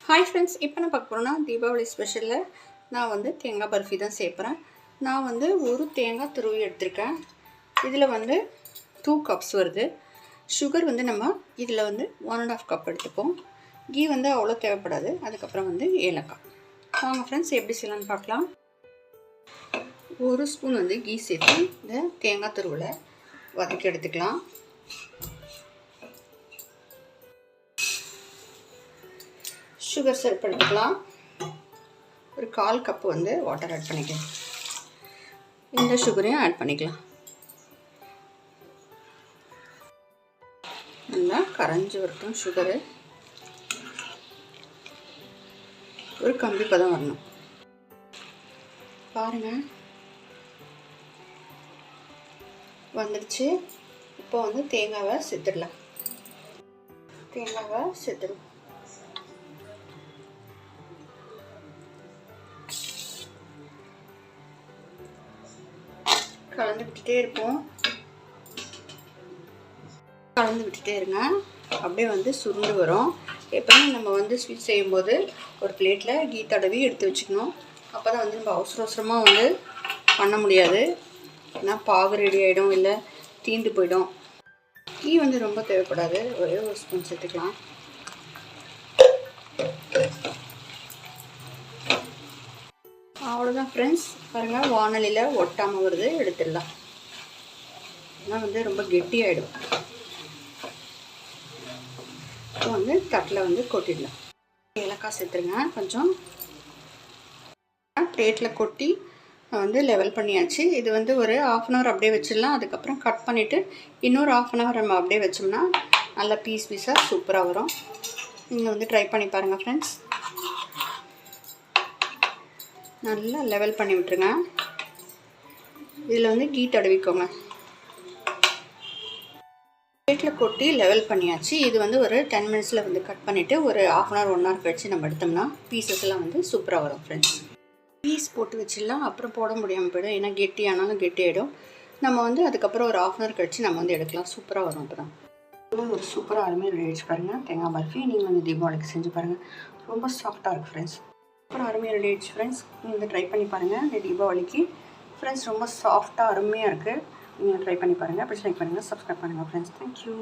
Hi friends, இப்போ நான் பார்க்க போகிறோன்னா தீபாவளி ஸ்பெஷலில் நான் வந்து தேங்காய் பர்ஃபி தான் சேர்ப்பேன். நான் வந்து ஒரு தேங்காய் துருவி எடுத்திருக்கேன். இதில் வந்து 2 கப்ஸ் வருது. சுகர் வந்து நம்ம இதில் வந்து 1.5 கப் எடுத்துப்போம். கீ வந்து அவ்வளோ தேவைப்படாது. அதுக்கப்புறம் வந்து ஏலக்காய். வாங்க ஃப்ரெண்ட்ஸ், எப்படி செய்யலான்னு பார்க்கலாம். 1 ஸ்பூன் வந்து கீ சேர்த்து இந்த தேங்காய் துருவில் வதக்கி எடுத்துக்கலாம். சுகர் சிரப் எடுத்துக்கலாம். ஒரு 1/4 கப் வந்து வாட்டர் ஆட் பண்ணிக்கலாம். இந்த சுகரையும் ஆட் பண்ணிக்கலாம். நல்லா கரைஞ்சி வரட்டும். சுகரு ஒரு கம்பி பதம் வரணும். பாருங்கள், வந்துடுச்சு. இப்போ வந்து தேங்காவை சேர்த்துடலாம். தேங்காவை சேர்த்துடும். கலந்து விட்டுட்டே இருப்போம். கலந்து விட்டுட்டே இருங்க. அப்படியே வந்து சுருண்டு வரும். எப்பவுமே நம்ம வந்து ஸ்வீட் செய்யும்போது ஒரு பிளேட்டில் கீ தடவி எடுத்து வச்சுக்கணும். அப்போ தான் வந்து நம்ம அவசரமாக வந்து பண்ண முடியாது. ஏன்னா பாகு ரெடி ஆகிடும், இல்லை தீண்டு போயிடும். கீ வந்து ரொம்ப தேவைப்படாது. ஒரே 1 ஸ்பூன் சேர்த்துக்கலாம். அவ்வளோதான் ஃப்ரெண்ட்ஸ். பாருங்கள், வானலியில் ஒட்டாமல் வருது. எடுத்துடலாம். ஏன்னா வந்து ரொம்ப கெட்டியாகிடும். இப்போ வந்து தட்டில் வந்து கொட்டிடலாம். ஏலக்காய் சேர்த்துருங்க. கொஞ்சம் பிளேட்டில் கொட்டி வந்து லெவல் பண்ணியாச்சு. இது வந்து ஒரு 1/2 அன் ஹவர் அப்படியே வச்சிடலாம். அதுக்கப்புறம் கட் பண்ணிவிட்டு இன்னொரு 1/2 அன் ஹவர் நம்ம அப்படியே வச்சோம்னா நல்லா பீஸாக சூப்பராக வரும். நீங்கள் வந்து ட்ரை பண்ணி பாருங்கள் ஃப்ரெண்ட்ஸ். நல்லா லெவல் பண்ணி விட்டுருங்க. இதில் வந்து கீ தடவிக்கோங்க. பிளேட்டில் கொட்டி லெவல் பண்ணியாச்சு. இது வந்து ஒரு 10 மினிட்ஸில் வந்து கட் பண்ணிவிட்டு ஒரு 1/2 அன் ஹவர் 1 ஹவர் கழிச்சு நம்ம எடுத்தோம்னா பீசஸ் எல்லாம் வந்து சூப்பராக வரும் ஃப்ரெண்ட்ஸ். பீஸ் போட்டு வச்சிடலாம். அப்புறம் போட முடியாமல் போய்டும். ஏன்னா கெட்டி ஆனாலும் கெட்டி ஆகிடும். நம்ம வந்து அதுக்கப்புறம் ஒரு 1/2 அன் ஹவர் கழிச்சு நம்ம வந்து எடுக்கலாம். சூப்பராக வரும். அப்போ தான் ஒரு சூப்பராக அருமையாக ரெடி ஆகிடுச்சு. பாருங்கள், தேங்காய் பர்ஃபி நீங்கள் வந்து தீபாவளிக்கு செஞ்சு பாருங்கள். ரொம்ப சாஃப்டாக இருக்குது ஃப்ரெண்ட்ஸ். அப்புறம் அருமையாக ரெடி ஆகிடுச்சு ஃப்ரெண்ட்ஸ். நீங்கள் வந்து ட்ரை பண்ணி பாருங்கள் இந்த தீபாவளிக்கு. ஃப்ரெண்ட்ஸ் ரொம்ப சாஃப்டாக அருமையாக இருக்குது. நீங்கள் ட்ரை பண்ணி பாருங்கள். அப்படி லைக் பண்ணுங்கள், சப்ஸ்கிரைப் பண்ணுங்கள் ஃப்ரெண்ட்ஸ். தேங்க்யூ.